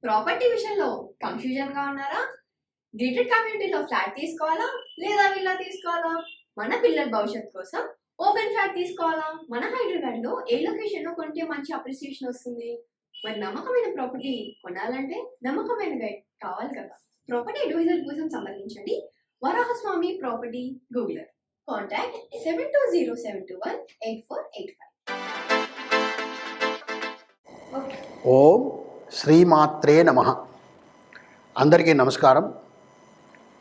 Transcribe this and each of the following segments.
Property విషయంలో confusion గా ఉన్నారా? గేటెడ్ కమ్యూనిటీలో ఫ్లాట్ తీసుకోవాలా లేదా విల్లా తీసుకోవాలా? మన పిల్లల భవిష్యత్ కోసం ఓపెన్ ఫ్లాట్ తీసుకోవాలా? మన హైదరాబాద్ లో ఏ లొకేషన్ లో కొంటే మంచి అప్రిసియేషన్ వస్తుంది? మరి నమ్మకమైన ప్రాపర్టీ కొనాలంటే నమ్మకమైన గైడ్ కావాలి కదా. ప్రాపర్టీ అడ్వైజర్ కోసం సంప్రదించండి వరాహస్వామి ప్రాపర్టీ గూగులర్. కాంటాక్ట్ 7207218485. ఓం శ్రీమాత్రే నమః. అందరికీ నమస్కారం.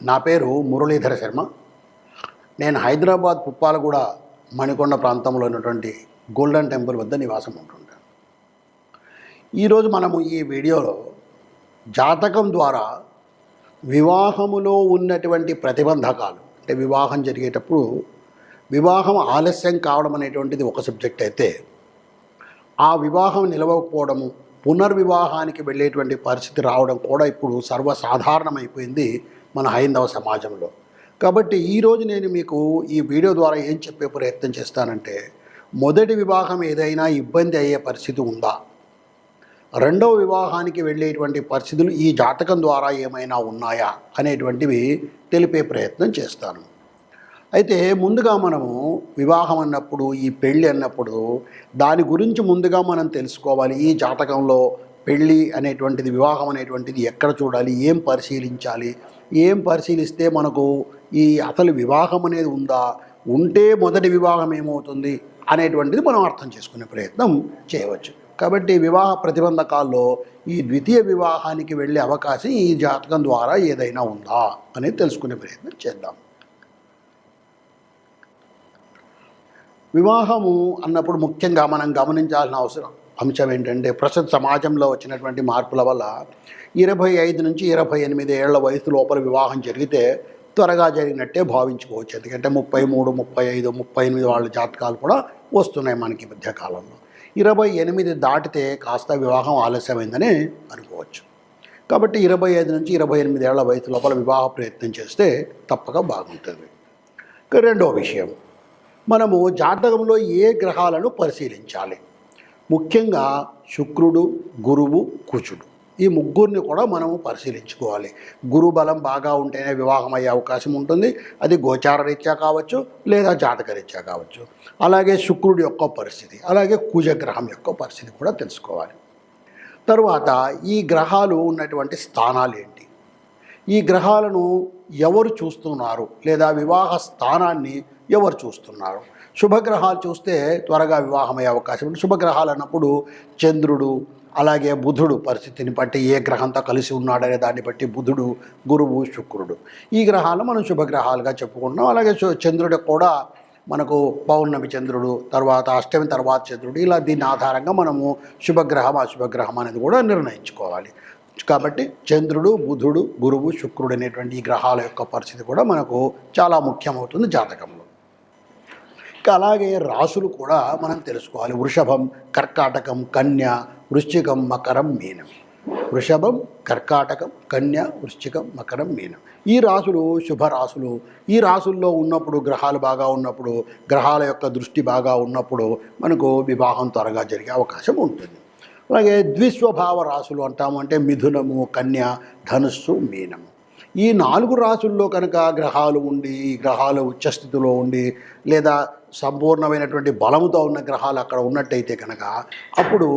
నా పేరు మురళీధర శర్మ. నేను హైదరాబాద్ పుప్పాలగూడ మణికొండ ప్రాంతంలో ఉన్నటువంటి గోల్డెన్ టెంపుల్ వద్ద నివాసం ఉంటుంటాను. ఈరోజు మనము ఈ వీడియోలో జాతకం ద్వారా వివాహములో ఉన్నటువంటి ప్రతిబంధకాలు, అంటే వివాహం జరిగేటప్పుడు వివాహం ఆలస్యం కావడం అనేటువంటిది ఒక సబ్జెక్ట్ అయితే, ఆ వివాహం నిలవకపోవడము, పునర్వివాహానికి వెళ్ళేటువంటి పరిస్థితి రావడం కూడా ఇప్పుడు సర్వసాధారణమైపోయింది మన హైందవ సమాజంలో. కాబట్టి ఈరోజు నేను మీకు ఈ వీడియో ద్వారా ఏం చెప్పే ప్రయత్నం చేస్తానంటే, మొదటి వివాహం ఏదైనా ఇబ్బంది అయ్యే పరిస్థితి ఉందా, రెండవ వివాహానికి వెళ్ళేటువంటి పరిస్థితులు ఈ జాతకం ద్వారా ఏమైనా ఉన్నాయా అనేటువంటివి తెలిపే ప్రయత్నం చేస్తాను. అయితే ముందుగా మనము వివాహం అన్నప్పుడు, ఈ పెళ్ళి అన్నప్పుడు దాని గురించి ముందుగా మనం తెలుసుకోవాలి. ఈ జాతకంలో పెళ్ళి అనేటువంటిది, వివాహం అనేటువంటిది ఎక్కడ చూడాలి, ఏం పరిశీలించాలి, ఏం పరిశీలిస్తే మనకు ఈ అసలు వివాహం అనేది ఉందా, ఉంటే మొదటి వివాహం ఏమవుతుంది అనేటువంటిది మనం అర్థం చేసుకునే ప్రయత్నం చేయవచ్చు. కాబట్టి వివాహ ప్రతిబంధకాల్లో ఈ ద్వితీయ వివాహానికి వెళ్ళే అవకాశం ఈ జాతకం ద్వారా ఏదైనా ఉందా అనేది తెలుసుకునే ప్రయత్నం చేద్దాం. వివాహము అన్నప్పుడు ముఖ్యంగా మనం గమనించాల్సిన అంశం ఏంటంటే, ప్రస్తుత సమాజంలో వచ్చినటువంటి మార్పుల వల్ల 25 నుంచి 28 ఏళ్ల వయసు లోపల వివాహం జరిగితే త్వరగా జరిగినట్టే భావించుకోవచ్చు. ఎందుకంటే 33, 35, 38 వాళ్ళ జాతకాలు కూడా వస్తున్నాయి మనకి ఈ మధ్యకాలంలో. 28 దాటితే కాస్త వివాహం ఆలస్యమైందని అనుకోవచ్చు. కాబట్టి 25 నుంచి 28 ఏళ్ల వయసు లోపల వివాహ ప్రయత్నం చేస్తే తప్పక బాగుంటుంది. రెండో విషయం, మనము జాతకంలో ఏ గ్రహాలను పరిశీలించాలి. ముఖ్యంగా శుక్రుడు, గురువు, కుజుడు, ఈ ముగ్గురిని కూడా మనము పరిశీలించుకోవాలి. గురు బలం బాగా ఉంటేనే వివాహం అయ్యే అవకాశం ఉంటుంది. అది గోచార రీత్యా కావచ్చు లేదా జాతక రీత్యా కావచ్చు. అలాగే శుక్రుడి యొక్క పరిస్థితి, అలాగే కుజగ్రహం యొక్క పరిస్థితి కూడా తెలుసుకోవాలి. తరువాత ఈ గ్రహాలు ఉన్నటువంటి స్థానాలు ఏంటి, ఈ గ్రహాలను ఎవరు చూస్తున్నారు, లేదా వివాహ స్థానాన్ని ఎవరు చూస్తున్నారు. శుభగ్రహాలు చూస్తే త్వరగా వివాహం అయ్యే అవకాశం ఉంది. శుభగ్రహాలు అన్నప్పుడు చంద్రుడు, అలాగే బుధుడు పరిస్థితిని బట్టి ఏ గ్రహంతో కలిసి ఉన్నాడనే దాన్ని బట్టి బుధుడు, గురువు, శుక్రుడు, ఈ గ్రహాలు మనం శుభగ్రహాలుగా చెప్పుకుంటున్నాం. అలాగే చంద్రుడు కూడా మనకు పౌర్ణమి చంద్రుడు, తర్వాత అష్టమి తర్వాత చంద్రుడు, ఇలా దీని ఆధారంగా మనము శుభగ్రహం అశుభగ్రహం అనేది కూడా నిర్ణయించుకోవాలి. కాబట్టి చంద్రుడు, బుధుడు, గురువు, శుక్రుడు అనేటువంటి ఈ గ్రహాల యొక్క పరిస్థితి కూడా మనకు చాలా ముఖ్యమవుతుంది జాతకంలో. అలాగే రాసులు కూడా మనం తెలుసుకోవాలి. వృషభం, కర్కాటకం, కన్య, వృశ్చికం, మకరం, మీనం. వృషభం, కర్కాటకం, కన్య, వృశ్చికం, మకరం, మీనం, ఈ రాసులు శుభరాశులు. ఈ రాసుల్లో ఉన్నప్పుడు, గ్రహాలు బాగా ఉన్నప్పుడు, గ్రహాల యొక్క దృష్టి బాగా ఉన్నప్పుడు మనకు వివాహం త్వరగా జరిగే అవకాశం ఉంటుంది. అలాగే ద్విస్వభావ రాశులు అంటాము, అంటే మిథునము, కన్య, ధనుస్సు, మీనము. ఈ 4 రాశుల్లో కనుక గ్రహాలు ఉండి, ఈ గ్రహాలు ఉచ్చస్థితిలో ఉండి, లేదా సంపూర్ణమైనటువంటి బలముతో ఉన్న గ్రహాలు అక్కడ ఉన్నట్టయితే కనుక అప్పుడు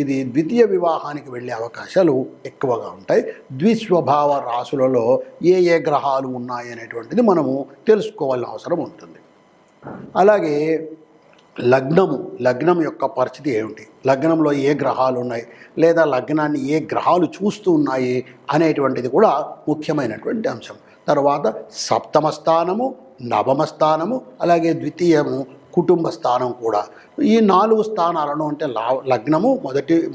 ఇది ద్వితీయ వివాహానికి వెళ్ళే అవకాశాలు ఎక్కువగా ఉంటాయి. ద్విస్వభావ రాశులలో ఏ ఏ గ్రహాలు ఉన్నాయి అనేటువంటిది మనము తెలుసుకోవాల్సిన అవసరం ఉంటుంది. అలాగే లగ్నం యొక్క పరిస్థితి ఏమిటి, లగ్నంలో ఏ గ్రహాలు ఉన్నాయి, లేదా లగ్నాన్ని ఏ గ్రహాలు చూస్తూ ఉన్నాయి అనేటువంటిది కూడా ముఖ్యమైనటువంటి అంశం. తర్వాత సప్తమ స్థానము, నవమ స్థానము, అలాగే ద్వితీయము కుటుంబ స్థానం కూడా. ఈ 4 స్థానాలను, అంటే లగ్నము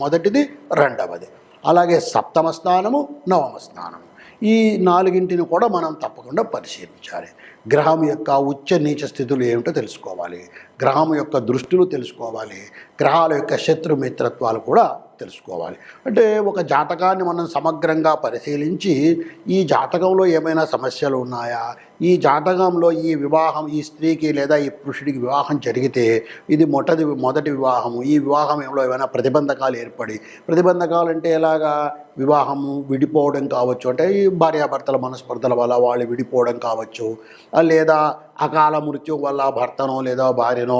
మొదటిది, రెండవది, అలాగే సప్తమ స్థానము, నవమ స్థానము, ఈ 4ంటిని కూడా మనం తప్పకుండా పరిశీలించాలి. గ్రహం యొక్క ఉచ్చ నీచ స్థితులు ఏమిటో తెలుసుకోవాలి. గ్రహం యొక్క దృష్టులు తెలుసుకోవాలి, గ్రహాల యొక్క శత్రుమిత్రత్వాలు కూడా తెలుసుకోవాలి. అంటే ఒక జాతకాన్ని మనం సమగ్రంగా పరిశీలించి ఈ జాతకంలో ఏమైనా సమస్యలు ఉన్నాయా, ఈ జాతకంలో ఈ వివాహం ఈ స్త్రీకి లేదా ఈ పురుషుడికి వివాహం జరిగితే ఇది మొదటి వివాహము, ఈ వివాహంలో ఏమైనా ప్రతిబంధకాలు ఏర్పడి, ప్రతిబంధకాలు అంటే ఎలాగా, వివాహము విడిపోవడం కావచ్చు, అంటే ఈ భార్యాభర్తల మనస్పర్ధల వల్ల వాళ్ళు విడిపోవడం కావచ్చు, లేదా అకాల మృత్యు వల్ల భర్తనో లేదా భార్యనో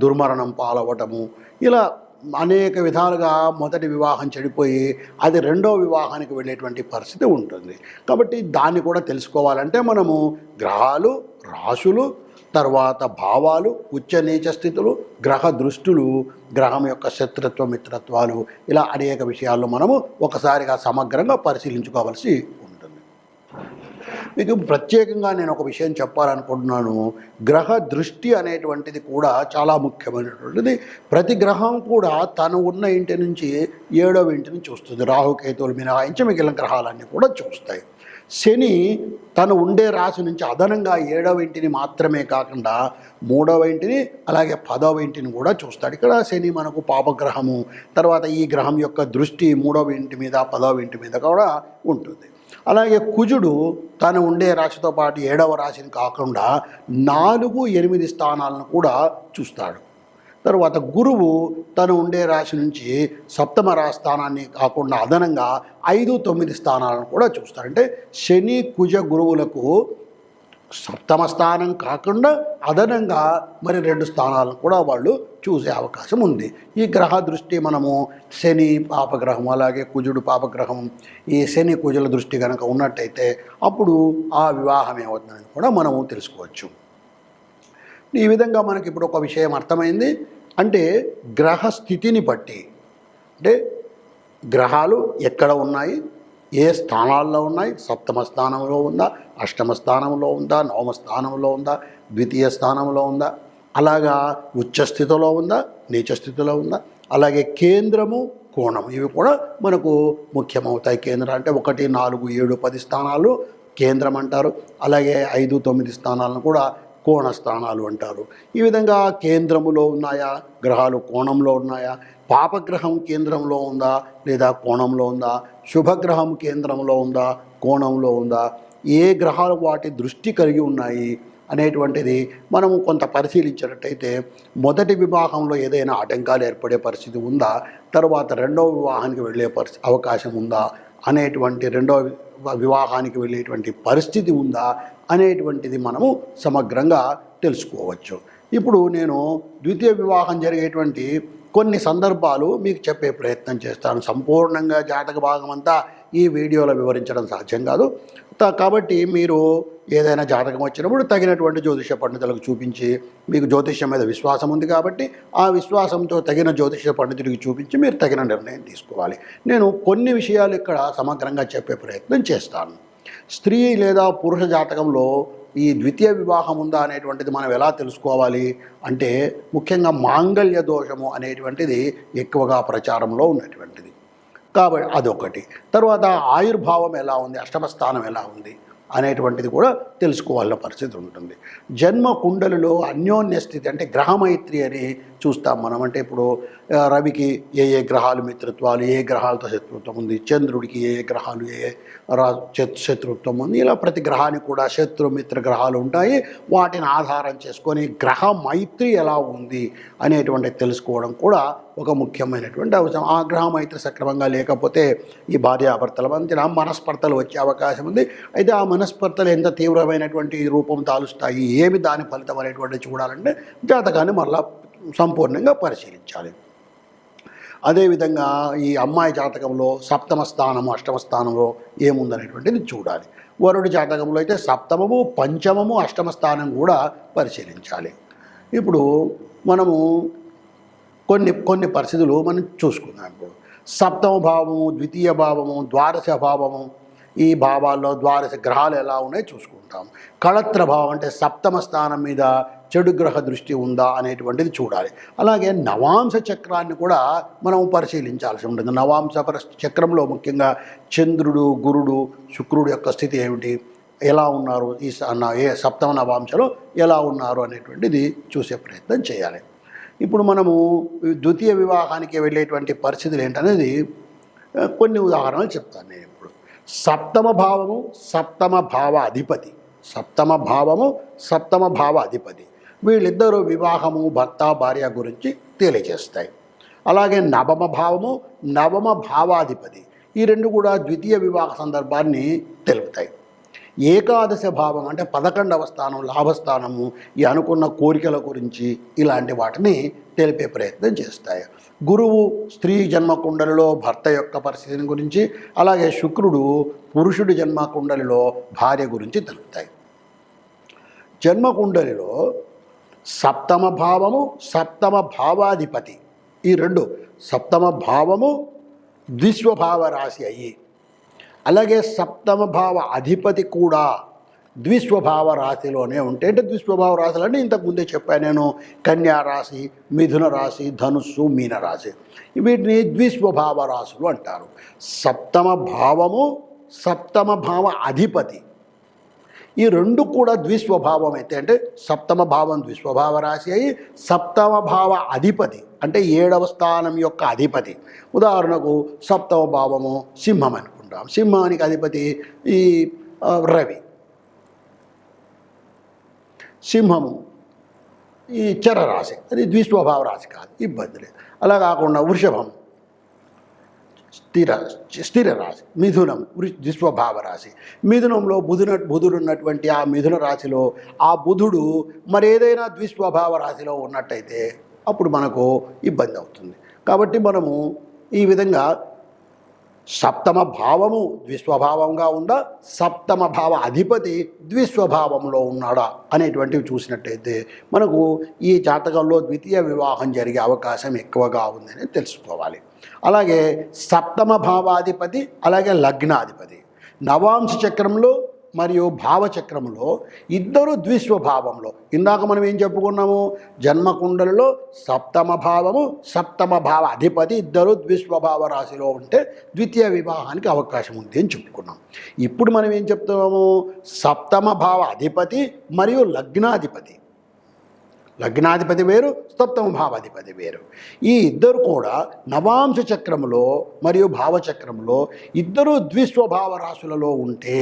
దుర్మరణం పాలవటము, ఇలా అనేక విధాలుగా మొదటి వివాహం చెడిపోయి అది రెండో వివాహానికి వెళ్ళేటువంటి పరిస్థితి ఉంటుంది. కాబట్టి దాన్ని కూడా తెలుసుకోవాలంటే మనము గ్రహాలు, రాశులు, తర్వాత భావాలు, ఉచ్చ నీచ స్థితులు, గ్రహ దృష్టులు, గ్రహం యొక్క శత్రుత్వ మిత్రత్వాలు, ఇలా అనేక విషయాల్లో మనము ఒకసారిగా సమగ్రంగా పరిశీలించుకోవాల్సి ఉంటుంది. మీకు ప్రత్యేకంగా నేను ఒక విషయం చెప్పాలనుకుంటున్నాను. గ్రహ దృష్టి అనేటువంటిది కూడా చాలా ముఖ్యమైనటువంటిది. ప్రతి గ్రహం కూడా తను ఉన్న ఇంటి నుంచి 7వ ఇంటిని చూస్తుంది. రాహుకేతువులు మినహాయించి మిగిలిన గ్రహాలన్నీ కూడా చూస్తాయి. శని తను ఉండే రాశి నుంచి అదనంగా 7వ ఇంటిని మాత్రమే కాకుండా 3వ ఇంటిని అలాగే 10వ ఇంటిని కూడా చూస్తాడు. ఇక్కడ శని మనకు పాపగ్రహము. తర్వాత ఈ గ్రహం యొక్క దృష్టి 3వ ఇంటి మీద 10వ ఇంటి మీద కూడా ఉంటుంది. అలాగే కుజుడు తను ఉండే రాశితో పాటు 7వ రాశిని కాకుండా 4, 8 స్థానాలను కూడా చూస్తాడు. తర్వాత గురువు తను ఉండే రాశి నుంచి 7వ రాశి స్థానాన్ని కాకుండా అదనంగా 5, 9 స్థానాలను కూడా చూస్తాడు. అంటే శని కుజ గురువులకు 7వ స్థానం కాకుండా అదనంగా మరి 2 స్థానాలను కూడా వాళ్ళు చూసే అవకాశం ఉంది. ఈ గ్రహ దృష్టి మనము శని పాపగ్రహం అలాగే కుజుడు పాపగ్రహం, ఈ శని కుజుల దృష్టి కనుక ఉన్నట్టయితే అప్పుడు ఆ వివాహం ఏమవుతుందని కూడా మనము తెలుసుకోవచ్చు. ఈ విధంగా మనకి ఇప్పుడు ఒక విషయం అర్థమైంది. అంటే గ్రహ స్థితిని బట్టి, అంటే గ్రహాలు ఎక్కడ ఉన్నాయి, ఏ స్థానాల్లో ఉన్నాయి, 7వ స్థానంలో ఉందా, 8వ స్థానంలో ఉందా, 9వ స్థానంలో ఉందా, ద్వితీయ స్థానంలో ఉందా, అలాగా ఉచ్చ స్థితిలో ఉందా, నీచ స్థితిలో ఉందా, అలాగే కేంద్రము, కోణం, ఇవి కూడా మనకు ముఖ్యమవుతాయి. కేంద్రం అంటే 1, 4, 7, 10 స్థానాలు కేంద్రం అంటారు. అలాగే 5, 9 స్థానాలను కూడా కోణ స్థానాలు అంటారు. ఈ విధంగా కేంద్రములో ఉన్నాయా గ్రహాలు, కోణంలో ఉన్నాయా, పాపగ్రహం కేంద్రంలో ఉందా లేదా కోణంలో ఉందా, శుభగ్రహం కేంద్రంలో ఉందా కోణంలో ఉందా, ఏ గ్రహాలు వాటి దృష్టి కలిగి ఉన్నాయి అనేటువంటిది మనము కొంత పరిశీలించినట్టయితే మొదటి వివాహంలో ఏదైనా ఆటంకాలు ఏర్పడే పరిస్థితి ఉందా, తర్వాత రెండవ వివాహానికి వెళ్ళే అవకాశం ఉందా అనేటువంటి, రెండవ వివాహానికి వెళ్ళేటువంటి పరిస్థితి ఉందా అనేటువంటిది మనము సమగ్రంగా తెలుసుకోవచ్చు. ఇప్పుడు నేను ద్వితీయ వివాహం జరిగేటువంటి కొన్ని సందర్భాలు మీకు చెప్పే ప్రయత్నం చేస్తాను. సంపూర్ణంగా జాతక భాగం అంతా ఈ వీడియోలో వివరించడం సాధ్యం కాదు. కాబట్టి మీరు ఏదైనా జాతకం వచ్చినప్పుడు తగినటువంటి జ్యోతిష పండితులకు చూపించి, మీకు జ్యోతిష్యం మీద విశ్వాసం ఉంది కాబట్టి ఆ విశ్వాసంతో తగిన జ్యోతిష పండితుడికి చూపించి మీరు తగిన నిర్ణయం తీసుకోవాలి. నేను కొన్ని విషయాలు ఇక్కడ సమగ్రంగా చెప్పే ప్రయత్నం చేస్తాను. స్త్రీ లేదా పురుష జాతకంలో ఈ ద్వితీయ వివాహం ఉందా అనేటువంటిది మనం ఎలా తెలుసుకోవాలి అంటే, ముఖ్యంగా మాంగళ్య దోషము అనేటువంటిది ఎక్కువగా ప్రచారంలో ఉన్నటువంటిది కాబట్టి అదొకటి. తర్వాత ఆయుర్భావం ఎలా ఉంది, 8వ స్థానం ఎలా ఉంది అనేటువంటిది కూడా తెలుసుకోవాల్సిన పరిస్థితి ఉంటుంది. జన్మ కుండలిలో అన్యోన్య స్థితి అంటే గ్రహమైత్రి అని చూస్తాం మనం. అంటే ఇప్పుడు రవికి ఏ ఏ గ్రహాలు మిత్రత్వాలు, ఏ గ్రహాలతో శత్రుత్వం ఉంది, చంద్రుడికి ఏ ఏ గ్రహాలు ఏ శత్రుత్వం ఉంది, ఇలా ప్రతి గ్రహానికి కూడా శత్రు మిత్ర గ్రహాలు ఉంటాయి. వాటిని ఆధారం చేసుకొని గ్రహ మైత్రి ఎలా ఉంది అనేటువంటి తెలుసుకోవడం కూడా ఒక ముఖ్యమైనటువంటి అవసరం. ఆ గ్రహ మైత్రి సక్రమంగా లేకపోతే ఈ భార్యాభర్తల మధ్య మనస్పర్ధలు వచ్చే అవకాశం ఉంది. అయితే ఆ మనస్పర్ధలు ఎంత తీవ్రమైనటువంటి రూపం తాలుస్తాయి, ఏమి దాని ఫలితం అనేటువంటి చూడాలంటే జాతకాన్ని మళ్ళా సంపూర్ణంగా పరిశీలించాలి. అదేవిధంగా ఈ అమ్మాయి జాతకంలో 7వ స్థానము 8వ స్థానంలో ఏముందనేటువంటిది చూడాలి. వరుడి జాతకంలో అయితే 7వ, 5వ, 8వ స్థానం కూడా పరిశీలించాలి. ఇప్పుడు మనము కొన్ని పరిస్థితులు మనం చూసుకుందాం. ఇప్పుడు 7వ భావము, ద్వితీయ భావము, ద్వాదశ భావము, ఈ భావాల్లో ద్వాదశ గ్రహాలు ఎలా ఉన్నాయో చూసుకుంటాం. కళత్ర భావం అంటే 7వ స్థానం మీద చెడు గ్రహ దృష్టి ఉందా అనేటువంటిది చూడాలి. అలాగే నవాంశ చక్రాన్ని కూడా మనం పరిశీలించాల్సి ఉంటుంది. నవాంశ చక్రంలో ముఖ్యంగా చంద్రుడు, గురుడు, శుక్రుడు యొక్క స్థితి ఏమిటి, ఎలా ఉన్నారు, ఏ సప్తమ నవాంశలో ఎలా ఉన్నారు అనేటువంటిది చూసే ప్రయత్నం చేయాలి. ఇప్పుడు మనము ద్వితీయ వివాహానికి వెళ్ళేటువంటి పరిస్థితులు ఏంటనేది కొన్ని ఉదాహరణలు చెప్తాను నేను ఇప్పుడు. సప్తమ భావము సప్తమ భావ అధిపతి, సప్తమ భావము సప్తమ భావ అధిపతి వీళ్ళిద్దరూ వివాహము భర్త భార్య గురించి తెలియజేస్తాయి. అలాగే నవమ భావము నవమ భావాధిపతి ఈ రెండు కూడా ద్వితీయ వివాహ సందర్భాన్ని తెలుపుతాయి. ఏకాదశ భావం అంటే 11వ స్థానం లాభస్థానము ఈ అనుకున్న కోరికల గురించి ఇలాంటి వాటిని తెలిపే ప్రయత్నం చేస్తాయి. గురువు స్త్రీ జన్మకుండలిలో భర్త యొక్క పరిస్థితిని గురించి, అలాగే శుక్రుడు పురుషుడి జన్మకుండలిలో భార్య గురించి తెలుపుతాయి. జన్మకుండలిలో సప్తమ భావము సప్తమ భావాధిపతి ఈ రెండు, సప్తమ భావము ద్విస్వభావ రాశి అయ్యి, అలాగే సప్తమ భావ అధిపతి కూడా ద్విస్వభావ రాశిలోనే ఉంటే, అంటే ద్విస్వభావ రాశులు అంటే ఇంతకుముందే చెప్పాను నేను, కన్యా రాశి, మిథున రాశి, ధనుస్సు, మీన రాశి వీటిని ద్విస్వభావ రాశులు అంటారు. సప్తమ భావము సప్తమ భావ అధిపతి ఈ రెండు కూడా ద్విస్వభావం అయితే, అంటే సప్తమ భావం ద్విస్వభావ రాశి అయి సప్తమ భావ అధిపతి అంటే 7వ స్థానం యొక్క అధిపతి. ఉదాహరణకు సప్తమ భావము సింహం అనుకుంటాం, సింహానికి అధిపతి ఈ రవి, సింహము ఈ చరరాశి అది ద్విస్వభావ రాశి కాదు, ఇబ్బంది లేదు. అలా కాకుండా వృషభం స్థిర రాశి, మిథునం ద్విస్వభావ రాశి, మిథునంలో బుధుడు ఉన్నటువంటి ఆ మిథున రాశిలో ఆ బుధుడు మరేదైనా ద్విస్వభావ రాశిలో ఉన్నట్టయితే అప్పుడు మనకు ఇబ్బంది అవుతుంది. కాబట్టి మనము ఈ విధంగా సప్తమ భావము ద్విస్వభావంగా ఉందా, సప్తమ భావ అధిపతి ద్విస్వభావంలో ఉన్నాడా అనేటువంటివి చూసినట్టయితే మనకు ఈ జాతకంలో ద్వితీయ వివాహం జరిగే అవకాశం ఎక్కువగా ఉందని తెలుసుకోవాలి. అలాగే సప్తమ భావాధిపతి అలాగే లగ్నాధిపతి నవాంశ చక్రంలో మరియు భావచక్రంలో ఇద్దరు ద్విస్వభావంలో, ఇందాక మనం ఏం చెప్పుకున్నాము, జన్మకుండలిలో సప్తమ భావము సప్తమ భావ అధిపతి ఇద్దరు ద్విస్వభావ రాశిలో ఉంటే ద్వితీయ వివాహానికి అవకాశం ఉంది అని చెప్పుకున్నాం. ఇప్పుడు మనం ఏం చెప్తున్నాము, సప్తమ భావ అధిపతి మరియు లగ్నాధిపతి, లగ్నాధిపతి వేరు సప్తమ భావాధిపతి వేరు. ఈ ఇద్దరు కూడా నవాంశ చక్రంలో మరియు భావచక్రంలో ఇద్దరు ద్విస్వభావ రాశులలో ఉంటే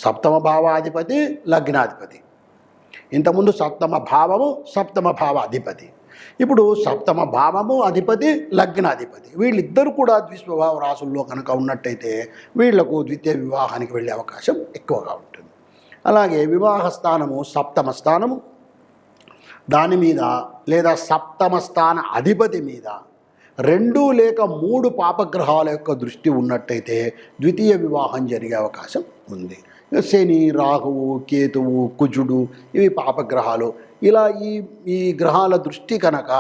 సప్తమ భావాధిపతి లగ్నాధిపతి, ఇంతకుముందు సప్తమ భావము సప్తమ భావ అధిపతి, ఇప్పుడు సప్తమ భావము అధిపతి లగ్నాధిపతి వీళ్ళిద్దరు కూడా ద్విస్వభావ రాశుల్లో కనుక ఉన్నట్టయితే వీళ్లకు ద్వితీయ వివాహానికి వెళ్ళే అవకాశం ఎక్కువగా ఉంటుంది. అలాగే వివాహ స్థానము సప్తమ స్థానము దాని మీద లేదా సప్తమ స్థాన అధిపతి మీద 2 లేక 3 పాపగ్రహాల యొక్క దృష్టి ఉన్నట్టయితే ద్వితీయ వివాహం జరిగే అవకాశం ఉంది. శని, రాహువు, కేతువు, కుజుడు ఇవి పాపగ్రహాలు. ఇలా ఈ గ్రహాల దృష్టి కనుక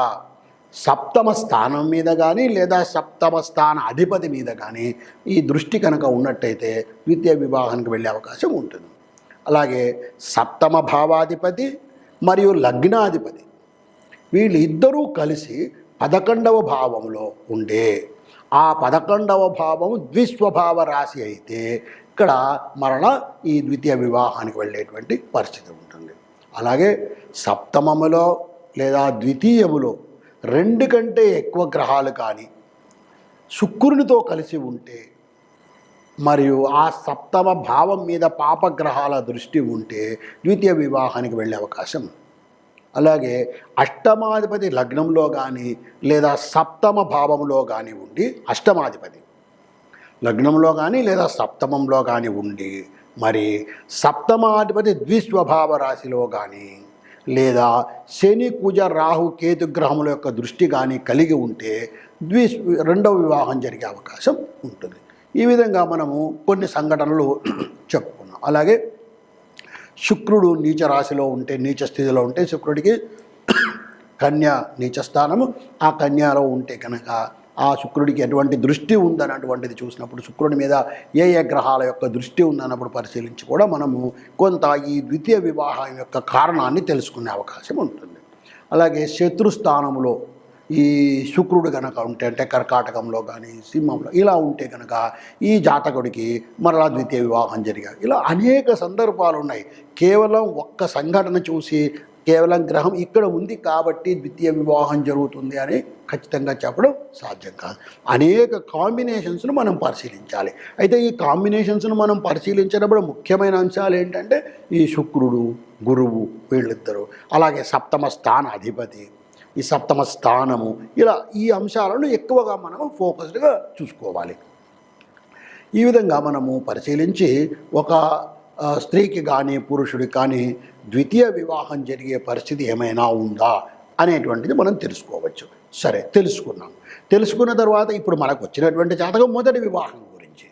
సప్తమ స్థానం మీద కానీ లేదా సప్తమ స్థాన అధిపతి మీద కానీ ఈ దృష్టి కనుక ఉన్నట్టయితే ద్వితీయ వివాహానికి వెళ్ళే అవకాశం ఉంటుంది. అలాగే సప్తమ భావాధిపతి మరియు లగ్నాధిపతి వీళ్ళిద్దరూ కలిసి 11వ భావంలో ఉండే, ఆ 11వ భావం ద్విస్వభావ రాశి అయితే ఇక్కడ మరణ ఈ ద్వితీయ వివాహానికి వెళ్ళేటువంటి పరిస్థితి ఉంటుంది. అలాగే సప్తమములో లేదా ద్వితీయములో 2 కంటే ఎక్కువ గ్రహాలు కానీ శుక్రునితో కలిసి ఉంటే మరియు ఆ సప్తమ భావం మీద పాపగ్రహాల దృష్టి ఉంటే ద్వితీయ వివాహానికి వెళ్ళే అవకాశం. అలాగే అష్టమాధిపతి లగ్నంలో కానీ లేదా సప్తమ భావంలో కానీ ఉండి, అష్టమాధిపతి లగ్నంలో కానీ లేదా సప్తమంలో కానీ ఉండి మరి సప్తమాధిపతి ద్విస్వభావ రాశిలో కానీ లేదా శని, కుజ, రాహు, కేతు గ్రహముల యొక్క దృష్టి కానీ కలిగి ఉంటే రెండవ వివాహం జరిగే అవకాశం ఉంటుంది. ఈ విధంగా మనము కొన్ని సంఘటనలు చెప్పుకున్నాం. అలాగే శుక్రుడు నీచ రాశిలో ఉంటే, నీచ స్థితిలో ఉంటే, శుక్రుడికి కన్య నీచ స్థానము, ఆ కన్యలో ఉంటే కనుక ఆ శుక్రుడికి ఎటువంటి దృష్టి ఉందన్నటువంటిది చూసినప్పుడు, శుక్రుడి మీద ఏ గ్రహాల యొక్క దృష్టి ఉందన్నప్పుడు పరిశీలించి కూడా మనము కొంత ఈ ద్వితీయ వివాహం యొక్క కారణాన్ని తెలుసుకునే అవకాశం ఉంటుంది. అలాగే శత్రుస్థానంలో ఈ శుక్రుడు కనుక ఉంటే అంటే కర్కాటకంలో కానీ సింహంలో ఇలా ఉంటే కనుక ఈ జాతకుడికి మరలా ద్వితీయ వివాహం జరిగాయి. ఇలా అనేక సందర్భాలు ఉన్నాయి. కేవలం ఒక్క సంఘటన చూసి కేవలం గ్రహం ఇక్కడ ఉంది కాబట్టి ద్వితీయ వివాహం జరుగుతుంది అని ఖచ్చితంగా చెప్పడం సాధ్యం కాదు. అనేక కాంబినేషన్స్ను మనం పరిశీలించాలి. అయితే ఈ కాంబినేషన్స్ను మనం పరిశీలించినప్పుడు ముఖ్యమైన అంశాలు ఏంటంటే ఈ శుక్రుడు, గురువు వీళ్ళిద్దరూ, అలాగే సప్తమ స్థాన అధిపతి, ఈ సప్తమ స్థానము, ఇలా ఈ అంశాలను ఎక్కువగా మనము ఫోకస్డ్గా చూసుకోవాలి. ఈ విధంగా మనము పరిశీలించి ఒక స్త్రీకి కానీ పురుషుడికి కానీ ద్వితీయ వివాహం జరిగే పరిస్థితి ఏమైనా ఉందా అనేటువంటిది మనం తెలుసుకోవచ్చు. సరే, తెలుసుకున్న తర్వాత ఇప్పుడు మనకు వచ్చినటువంటి జాతకం మొదటి వివాహం గురించి.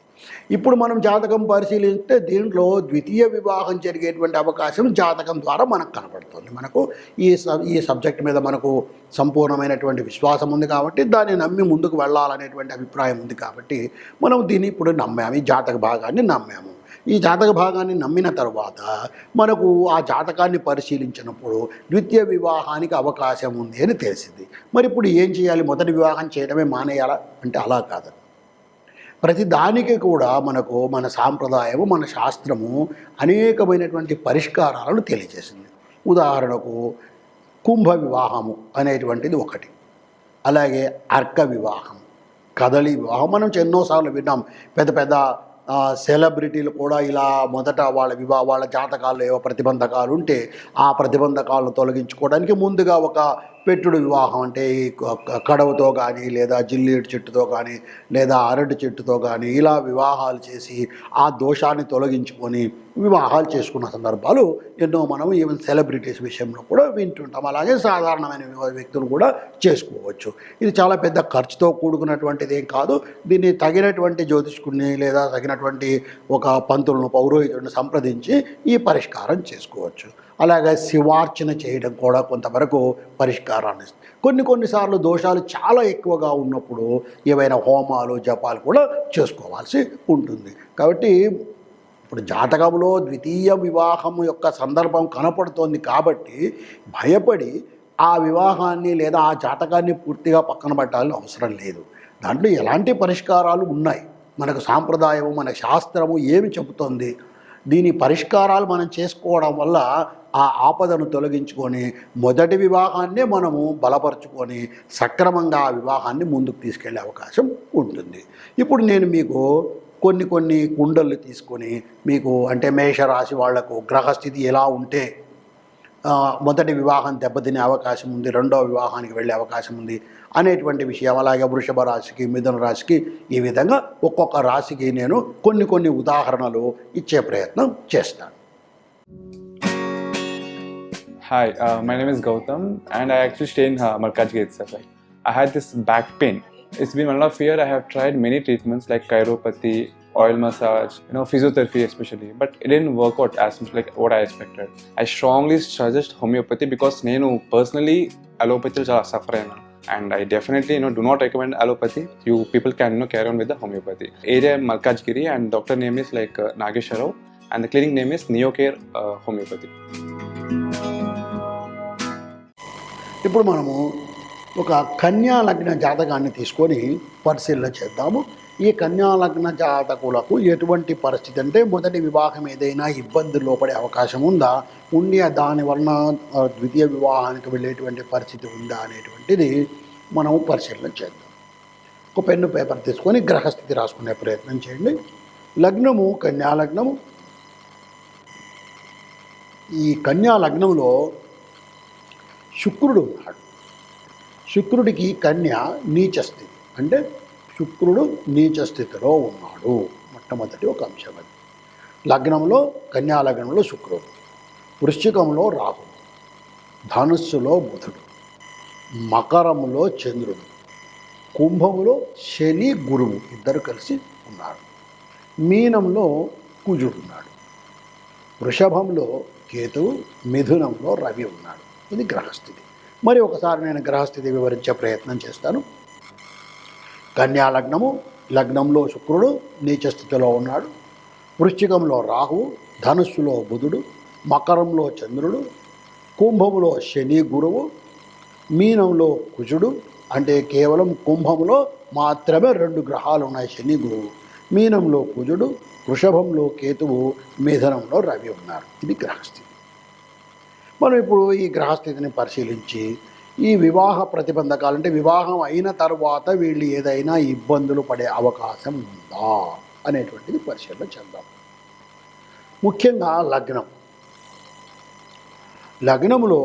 ఇప్పుడు మనం జాతకం పరిశీలిస్తే దీంట్లో ద్వితీయ వివాహం జరిగేటువంటి అవకాశం జాతకం ద్వారా మనకు కనపడుతుంది. మనకు ఈ సబ్జెక్ట్ మీద మనకు సంపూర్ణమైనటువంటి విశ్వాసం ఉంది కాబట్టి దాన్ని నమ్మి ముందుకు వెళ్ళాలనేటువంటి అభిప్రాయం ఉంది కాబట్టి మనం దీన్ని ఇప్పుడు నమ్మాము, ఈ జాతక భాగాన్ని నమ్మాము. ఈ జాతక భాగాన్ని నమ్మిన తర్వాత మనకు ఆ జాతకాన్ని పరిశీలించినప్పుడు ద్వితీయ వివాహానికి అవకాశం ఉంది అని తెలిసింది. మరి ఇప్పుడు ఏం చేయాలి? మొదటి వివాహం చేయడమే మానేయాలా అంటే అలా కాదు. ప్రతి దానికి కూడా మనకు మన సాంప్రదాయము, మన శాస్త్రము అనేకమైనటువంటి పరిష్కారాలను తెలియజేసింది. ఉదాహరణకు కుంభ వివాహము అనేటువంటిది ఒకటి, అలాగే అర్క వివాహం, కదలి వివాహం. మనం ఎన్నోసార్లు విన్నాం. పెద్ద పెద్ద సెలబ్రిటీలు కూడా ఇలా మొదట వాళ్ళ జాతకాల్లో ఏవో ప్రతిబంధకాలు ఉంటే ఆ ప్రతిబంధకాలను తొలగించుకోవడానికి ముందుగా ఒక పెట్టుడు వివాహం అంటే ఈ కడవతో కానీ లేదా జిల్లేడు చెట్టుతో కానీ లేదా అరటి చెట్టుతో కానీ ఇలా వివాహాలు చేసి ఆ దోషాన్ని తొలగించుకొని వివాహాలు చేసుకున్న సందర్భాలు ఎన్నో మనం ఈవెన్ సెలబ్రిటీస్ విషయంలో కూడా వింటుంటాం. అలాగే సాధారణమైన వ్యక్తులు కూడా చేసుకోవచ్చు. ఇది చాలా పెద్ద ఖర్చుతో కూడుకున్నటువంటిది ఏం కాదు. దీన్ని తగినటువంటి జ్యోతిష్కుడిని లేదా తగినటువంటి ఒక పంతులను, పౌరోహితుడిని సంప్రదించి ఈ పరిష్కారం చేసుకోవచ్చు. అలాగే శివార్చన చేయడం కూడా కొంతవరకు పరిష్కారాన్ని ఇస్తుంది. కొన్నిసార్లు దోషాలు చాలా ఎక్కువగా ఉన్నప్పుడు ఏవైనా హోమాలు, జపాలు కూడా చేసుకోవాల్సి ఉంటుంది. కాబట్టి ఇప్పుడు జాతకంలో ద్వితీయ వివాహం యొక్క సందర్భం కనపడుతోంది కాబట్టి భయపడి ఆ వివాహాన్ని లేదా ఆ జాతకాన్ని పూర్తిగా పక్కన పెట్టాలని అవసరం లేదు. దాంట్లో ఎలాంటి పరిష్కారాలు ఉన్నాయి, మనకు సాంప్రదాయము, మన శాస్త్రము ఏమి చెబుతోంది, దీని పరిష్కారాలు మనం చేసుకోవడం వల్ల ఆ ఆపదను తొలగించుకొని మొదటి వివాహాన్నే మనము బలపరుచుకొని సక్రమంగా ఆ వివాహాన్ని ముందుకు తీసుకెళ్లే అవకాశం ఉంటుంది. ఇప్పుడు నేను మీకు కొన్ని కుండలు తీసుకొని మీకు అంటే మేషరాశి వాళ్లకు గ్రహస్థితి ఎలా ఉంటే మొదటి వివాహం దెబ్బతినే అవకాశం ఉంది, రెండవ వివాహానికి వెళ్ళే అవకాశం ఉంది అనేటువంటి విషయం, అలాగే వృషభ రాశికి, మిథున రాశికి, ఈ విధంగా ఒక్కొక్క రాశికి నేను కొన్ని ఉదాహరణలు ఇచ్చే ప్రయత్నం చేస్తాను. Hi, my name is Gautam and I actually stay in Malkajgiri itself. I had this back pain. It's been 1.5 years. I have tried many treatments like chiropathy, oil massage, physiotherapy especially, but it didn't work out as much like what I expected. I strongly suggest homeopathy because nenu personally allopathy chala suffer ayana, and I definitely do not recommend allopathy. You people can carry on with the homeopathy. Area Malkajgiri and doctor name is like Nageswar Rao and the clinic name is Neocare Homeopathy. ఇప్పుడు మనము ఒక కన్యా లగ్న జాతకాన్ని తీసుకొని పరిశీలన చేద్దాము. ఈ కన్యా లగ్న జాతకులకు ఎటువంటి పరిస్థితి అంటే మొదటి వివాహం ఏదైనా ఇబ్బందుల్లో పడే అవకాశం ఉందా, ఉండి దానివలన ద్వితీయ వివాహానికి వెళ్ళేటువంటి పరిస్థితి ఉందా అనేటువంటిది మనం పరిశీలన చేద్దాం. ఒక పెన్ను పేపర్ తీసుకొని గ్రహస్థితి రాసుకునే ప్రయత్నం చేయండి. లగ్నము కన్యా లగ్నము. ఈ కన్యా లగ్నంలో శుక్రుడు ఉన్నాడు. శుక్రుడికి కన్య నీచ స్థితి అంటే శుక్రుడు నీచ స్థితిలో ఉన్నాడు. మొట్టమొదటి ఒక అంశం అది. లగ్నంలో కన్యా లగ్నంలో శుక్రుడు, వృశ్చికంలో రాహు, ధనుస్సులో బుధుడు, మకరంలో చంద్రుడు, కుంభంలో శని గురువు ఇద్దరు కలిసి ఉన్నారు. మీనంలో కుజుడు ఉన్నాడు, వృషభంలో కేతువు, మిథునంలో రవి ఉన్నాడు. ఇది గ్రహస్థితి. మరి ఒకసారి నేను గ్రహస్థితి వివరించే ప్రయత్నం చేస్తాను. కన్యా లగ్నము, లగ్నంలో శుక్రుడు నీచ స్థితిలో ఉన్నాడు, వృశ్చికంలో రాహువు, ధనుస్సులో బుధుడు, మకరంలో చంద్రుడు, కుంభములో శని గురువు, మీనంలో కుజుడు, అంటే కేవలం కుంభంలో మాత్రమే 2 గ్రహాలు ఉన్నాయి, శని గురువు. మీనంలో కుజుడు, వృషభంలో కేతువు, మిథునంలో రవి ఉన్నారు. ఇది గ్రహస్థితి. మనం ఇప్పుడు ఈ గ్రహస్థితిని పరిశీలించి ఈ వివాహ ప్రతిబంధకాలు, అంటే వివాహం అయిన తర్వాత వీళ్ళు ఏదైనా ఇబ్బందులు పడే అవకాశం ఉందా అనేటువంటిది పరిశీలన చేద్దాం. ముఖ్యంగా లగ్నములో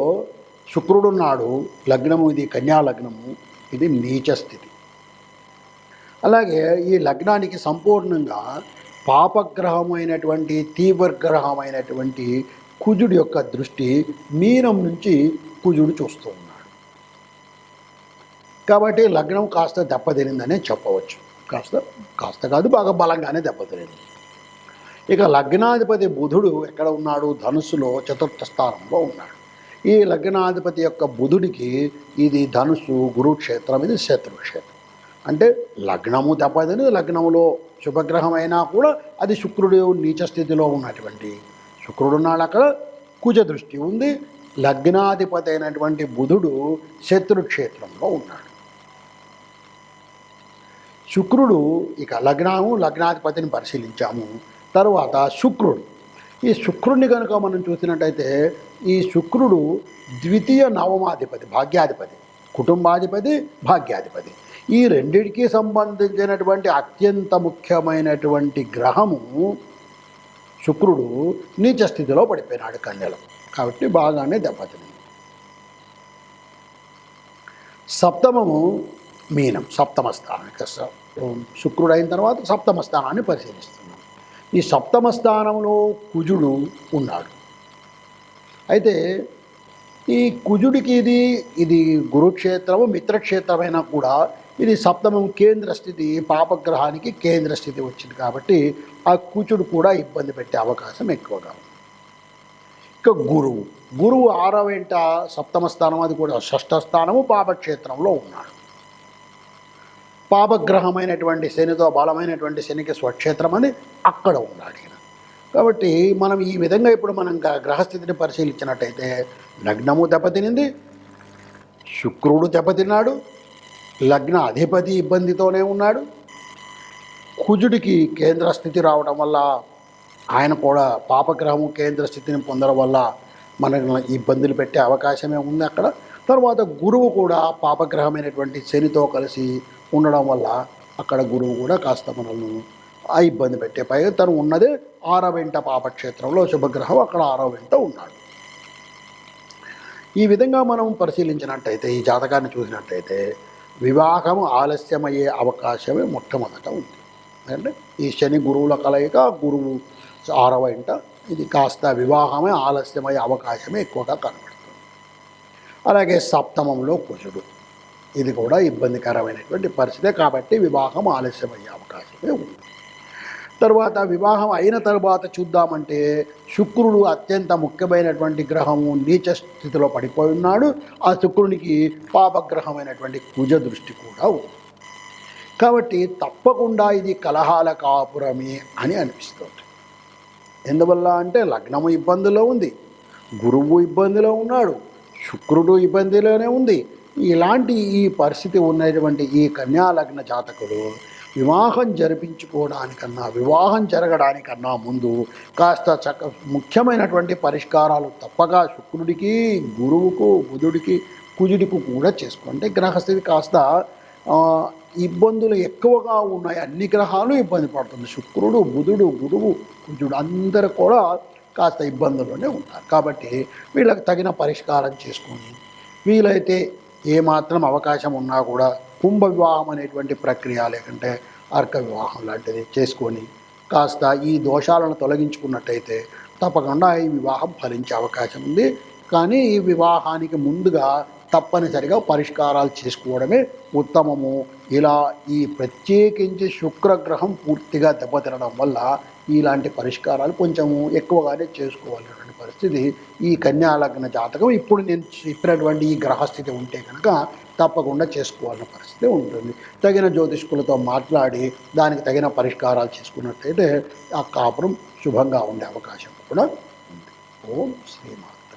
శుక్రుడున్నాడు. లగ్నము ఇది కన్యా లగ్నము, ఇది నీచ స్థితి. అలాగే ఈ లగ్నానికి సంపూర్ణంగా పాపగ్రహమైనటువంటి తీవ్రగ్రహమైనటువంటి కుజుడి యొక్క దృష్టి మీనం నుంచి కుజుడు చూస్తూ ఉన్నాడు. కాబట్టి లగ్నం కాస్త దెబ్బతినిందనే చెప్పవచ్చు. కాస్త కాదు, బాగా బలంగానే దెబ్బతినింది. ఇక లగ్నాధిపతి బుధుడు ఎక్కడ ఉన్నాడు? ధనుస్సులో 4వ స్థానంలో ఉన్నాడు. ఈ లగ్నాధిపతి యొక్క బుధుడికి ఇది ధనుస్సు గురుక్షేత్రం, ఇది శత్రుక్షేత్రం. అంటే లగ్నము దెబ్బతిని, లగ్నములో శుభగ్రహం అయినా కూడా అది శుక్రుడు నీచ స్థితిలో ఉన్నటువంటి శుక్రుడున్నాడు. అక్కడ కుజ దృష్టి ఉంది. లగ్నాధిపతి అయినటువంటి బుధుడు శత్రుక్షేత్రంలో ఉన్నాడు. శుక్రుడు, ఇక లగ్నాధిపతిని పరిశీలించాము. తరువాత శుక్రుడు. ఈ శుక్రుడిని కనుక మనం చూసినట్టయితే ఈ శుక్రుడు ద్వితీయ నవమాధిపతి, భాగ్యాధిపతి, కుటుంబాధిపతి, భాగ్యాధిపతి. ఈ రెండిటికి సంబంధించినటువంటి అత్యంత ముఖ్యమైనటువంటి గ్రహము శుక్రుడు నీచ స్థితిలో పడిపోయినాడు కన్యలో. కాబట్టి బాగానే దెబ్బతింది. సప్తమము మీనం, సప్తమ స్థానం. శుక్రుడు అయిన తర్వాత సప్తమ స్థానాన్ని పరిశీలిస్తున్నాం. ఈ సప్తమ స్థానంలో కుజుడు ఉన్నాడు. అయితే ఈ కుజుడికి ఇది గురుక్షేత్రము, మిత్రక్షేత్రమైనా కూడా ఇది సప్తమం కేంద్ర స్థితి, పాపగ్రహానికి కేంద్ర స్థితి వచ్చింది. కాబట్టి ఆ కుజుడు కూడా ఇబ్బంది పెట్టే అవకాశం ఎక్కువగా ఉంది. ఇక గురువు 6వ ఇంట సప్తమ స్థానం, అది కూడా 6వ స్థానము, పాపక్షేత్రంలో ఉన్నాడు. పాపగ్రహమైనటువంటి శనితో, బలమైనటువంటి శనికి స్వక్షేత్రం అని అక్కడ ఉన్నాడు ఈయన. కాబట్టి మనం ఈ విధంగా ఇప్పుడు మనం గ్రహస్థితిని పరిశీలించినట్టయితే లగ్నము దెబ్బతినింది, శుక్రుడు దెబ్బతిన్నాడు, లగ్న అధిపతి ఇబ్బందితోనే ఉన్నాడు. కుజుడికి కేంద్ర స్థితి రావడం వల్ల ఆయన కూడా పాపగ్రహము కేంద్ర స్థితిని పొందడం వల్ల మనకు ఇబ్బందులు పెట్టే అవకాశమే ఉంది అక్కడ. తర్వాత గురువు కూడా పాపగ్రహమైనటువంటి శనితో కలిసి ఉండడం వల్ల అక్కడ గురువు కూడా కాస్త మనల్ని ఇబ్బంది పెట్టే. పైగా తను ఉన్నదే 6వ ఇంట పాపక్షేత్రంలో శుభగ్రహం, అక్కడ 6వ ఇంట ఉన్నాడు. ఈ విధంగా మనం పరిశీలించినట్టయితే, ఈ జాతకాన్ని చూసినట్టయితే వివాహం ఆలస్యమయ్యే అవకాశమే మొట్టమొదట ఉంది. అంటే ఈ శని గురువుల కలయిక, గురువు 6వ ఇంట, ఇది కాస్త వివాహమే ఆలస్యమయ్యే అవకాశమే ఎక్కువగా కనబడుతుంది. అలాగే సప్తమంలో కుజుడు, ఇది కూడా ఇబ్బందికరమైనటువంటి పరిస్థితే. కాబట్టి వివాహం ఆలస్యమయ్యే అవకాశమే ఉంది. తర్వాత వివాహం అయిన తర్వాత చూద్దామంటే శుక్రుడు అత్యంత ముఖ్యమైనటువంటి గ్రహము నీచ స్థితిలో పడిపోయి ఉన్నాడు. ఆ శుక్రునికి పాపగ్రహమైనటువంటి కుజ దృష్టి కూడా ఉంది. కాబట్టి తప్పకుండా ఇది కలహాల కాపురమే అని అనిపిస్తుంది. ఎందువల్ల అంటే లగ్నము ఇబ్బందిలో ఉంది, గురువు ఇబ్బందిలో ఉన్నాడు, శుక్రుడు ఇబ్బందిలోనే ఉంది. ఇలాంటి ఈ పరిస్థితి ఉన్నటువంటి ఈ కన్యా లగ్న జాతకులు వివాహం జరిపించుకోవడానికన్నా, వివాహం జరగడానికన్నా ముందు కాస్త ముఖ్యమైనటువంటి పరిష్కారాలు తప్పగా శుక్రుడికి, గురువుకు, బుధుడికి, కుజుడికి కూడా చేసుకోండి. గ్రహస్థితి కాస్త ఇబ్బందులు ఎక్కువగా ఉన్నాయి. అన్ని గ్రహాలు ఇబ్బంది పడుతుంది. శుక్రుడు, బుధుడు, గురువు, కుజుడు అందరూ కూడా కాస్త ఇబ్బందుల్లోనే ఉంటారు. కాబట్టి వీళ్ళకి తగిన పరిష్కారం చేసుకొని, వీలైతే ఏమాత్రం అవకాశం ఉన్నా కూడా కుంభ వివాహం అనేటువంటి ప్రక్రియ, లేకుంటే అర్క వివాహం లాంటిది చేసుకొని కాస్త ఈ దోషాలను తొలగించుకున్నట్టయితే తప్పకుండా ఈ వివాహం ఫలించే అవకాశం ఉంది. కానీ ఈ వివాహానికి ముందుగా తప్పనిసరిగా పరిష్కారాలు చేసుకోవడమే ఉత్తమము. ఇలా ఈ ప్రత్యేకించి శుక్రగ్రహం పూర్తిగా దెబ్బతినడం వల్ల ఇలాంటి పరిష్కారాలు కొంచెము ఎక్కువగానే చేసుకోవాల్సినటువంటి పరిస్థితి ఈ కన్యా లగ్న జాతకం ఇప్పుడు నేను చెప్పినటువంటి ఈ గ్రహస్థితి ఉంటే కనుక తప్పకుండా చేసుకోవాల్సిన పరిస్థితి ఉంటుంది. తగిన జ్యోతిష్కులతో మాట్లాడి దానికి తగిన పరిష్కారాలు చేసుకున్నట్టయితే ఆ కాపురం శుభంగా ఉండే అవకాశం కూడా ఉంది. ఓం శ్రీమా.